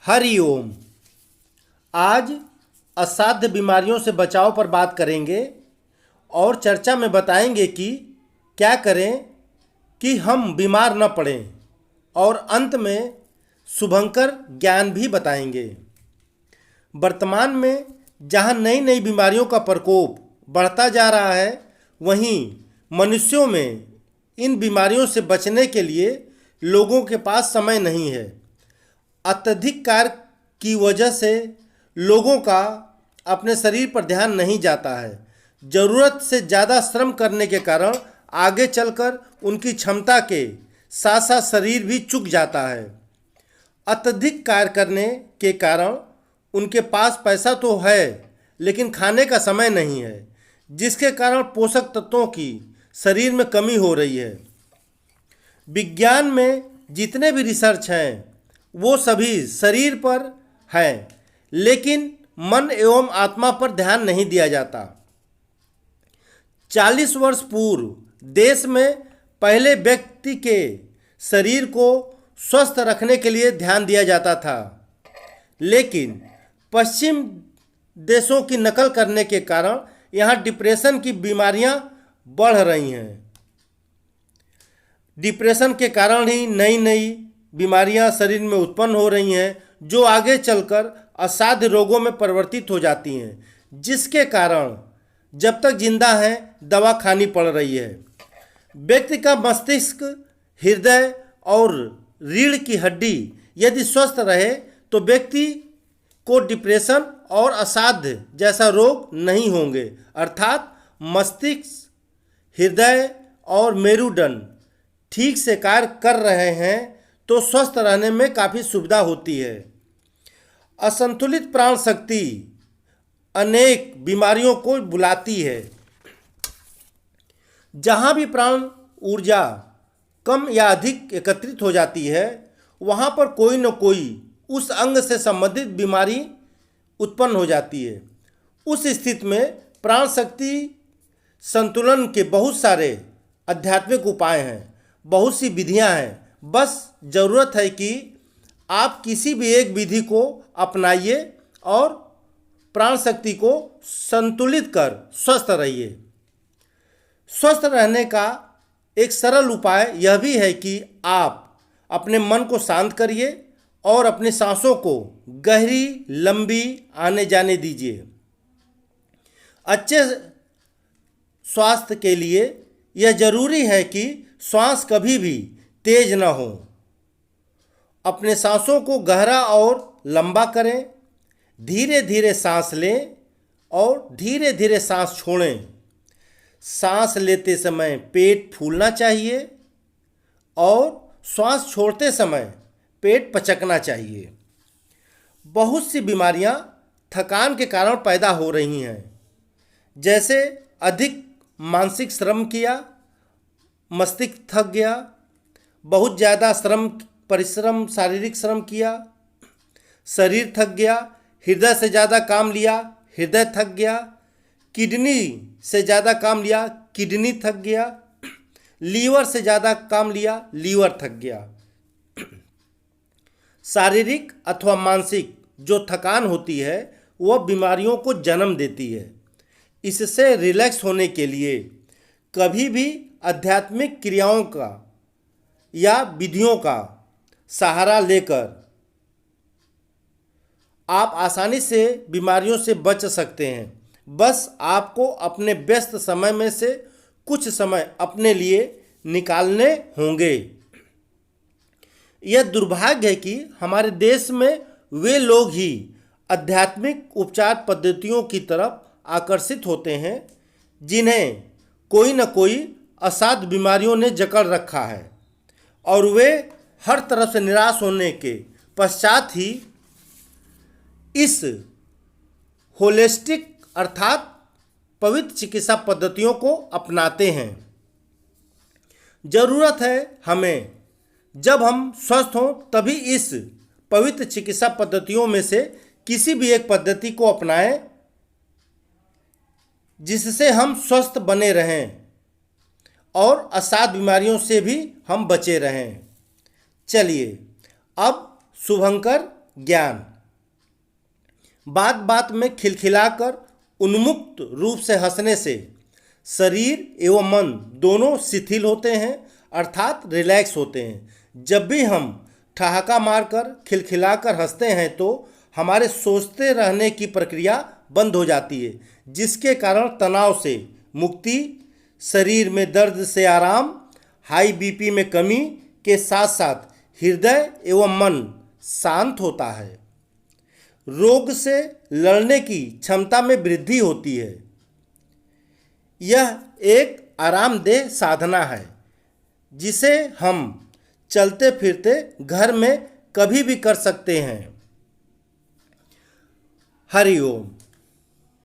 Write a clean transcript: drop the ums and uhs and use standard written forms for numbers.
हरि ओम। आज असाध्य बीमारियों से बचाव पर बात करेंगे और चर्चा में बताएंगे कि क्या करें कि हम बीमार न पड़ें और अंत में शुभंकर ज्ञान भी बताएंगे। वर्तमान में जहां नई नई बीमारियों का प्रकोप बढ़ता जा रहा है, वहीं मनुष्यों में इन बीमारियों से बचने के लिए लोगों के पास समय नहीं है। अत्यधिक कार्य की वजह से लोगों का अपने शरीर पर ध्यान नहीं जाता है। ज़रूरत से ज़्यादा श्रम करने के कारण आगे चलकर उनकी क्षमता के साथ साथ शरीर भी चूक जाता है। अत्यधिक कार्य करने के कारण उनके पास पैसा तो है, लेकिन खाने का समय नहीं है, जिसके कारण पोषक तत्वों की शरीर में कमी हो रही है। विज्ञान में जितने भी रिसर्च हैं वो सभी शरीर पर हैं, लेकिन मन एवं आत्मा पर ध्यान नहीं दिया जाता। 40 वर्ष पूर्व देश में पहले व्यक्ति के शरीर को स्वस्थ रखने के लिए ध्यान दिया जाता था, लेकिन पश्चिम देशों की नकल करने के कारण यहाँ डिप्रेशन की बीमारियाँ बढ़ रही हैं। डिप्रेशन के कारण ही नई नई बीमारियां शरीर में उत्पन्न हो रही हैं, जो आगे चलकर असाध्य रोगों में परिवर्तित हो जाती हैं, जिसके कारण जब तक जिंदा हैं दवा खानी पड़ रही है। व्यक्ति का मस्तिष्क, हृदय और रीढ़ की हड्डी यदि स्वस्थ रहे तो व्यक्ति को डिप्रेशन और असाध्य जैसा रोग नहीं होंगे। अर्थात मस्तिष्क, हृदय और मेरुदंड ठीक से कार्य कर रहे हैं तो स्वस्थ रहने में काफ़ी सुविधा होती है। असंतुलित प्राण शक्ति अनेक बीमारियों को बुलाती है। जहाँ भी प्राण ऊर्जा कम या अधिक एकत्रित हो जाती है, वहाँ पर कोई न कोई उस अंग से संबंधित बीमारी उत्पन्न हो जाती है। उस स्थिति में प्राण शक्ति संतुलन के बहुत सारे आध्यात्मिक उपाय हैं, बहुत सी विधियाँ हैं। बस ज़रूरत है कि आप किसी भी एक विधि को अपनाइए और प्राण शक्ति को संतुलित कर स्वस्थ रहिए। स्वस्थ रहने का एक सरल उपाय यह भी है कि आप अपने मन को शांत करिए और अपनी सांसों को गहरी लंबी आने जाने दीजिए। अच्छे स्वास्थ्य के लिए यह जरूरी है कि श्वास कभी भी तेज न हो। अपने सांसों को गहरा और लंबा करें, धीरे धीरे सांस लें और धीरे धीरे सांस छोड़ें। सांस लेते समय पेट फूलना चाहिए और श्वास छोड़ते समय पेट पचकना चाहिए। बहुत सी बीमारियां थकान के कारण पैदा हो रही हैं, जैसे अधिक मानसिक श्रम किया, मस्तिष्क थक गया, बहुत ज़्यादा परिश्रम शारीरिक श्रम किया, शरीर थक गया, हृदय से ज़्यादा काम लिया, हृदय थक गया, किडनी से ज़्यादा काम लिया, किडनी थक गया, लीवर से ज़्यादा काम लिया, लीवर थक गया। शारीरिक अथवा मानसिक जो थकान होती है वह बीमारियों को जन्म देती है। इससे रिलैक्स होने के लिए कभी भी आध्यात्मिक क्रियाओं का या विधियों का सहारा लेकर आप आसानी से बीमारियों से बच सकते हैं। बस आपको अपने व्यस्त समय में से कुछ समय अपने लिए निकालने होंगे। यह दुर्भाग्य है कि हमारे देश में वे लोग ही आध्यात्मिक उपचार पद्धतियों की तरफ आकर्षित होते हैं जिन्हें कोई न कोई असाध्य बीमारियों ने जकड़ रखा है, और वे हर तरफ से निराश होने के पश्चात ही इस होलिस्टिक अर्थात पवित्र चिकित्सा पद्धतियों को अपनाते हैं। ज़रूरत है हमें, जब हम स्वस्थ हों तभी इस पवित्र चिकित्सा पद्धतियों में से किसी भी एक पद्धति को अपनाएं, जिससे हम स्वस्थ बने रहें और असाध्य बीमारियों से भी हम बचे रहें। चलिए अब शुभंकर ज्ञान। बात बात में खिलखिलाकर उन्मुक्त रूप से हंसने से शरीर एवं मन दोनों शिथिल होते हैं, अर्थात रिलैक्स होते हैं। जब भी हम ठहाका मारकर खिलखिलाकर हंसते हैं तो हमारे सोचते रहने की प्रक्रिया बंद हो जाती है, जिसके कारण तनाव से मुक्ति, शरीर में दर्द से आराम, हाई बीपी में कमी के साथ साथ हृदय एवं मन शांत होता है। रोग से लड़ने की क्षमता में वृद्धि होती है। यह एक आरामदेह साधना है जिसे हम चलते फिरते घर में कभी भी कर सकते हैं। हरि ओम।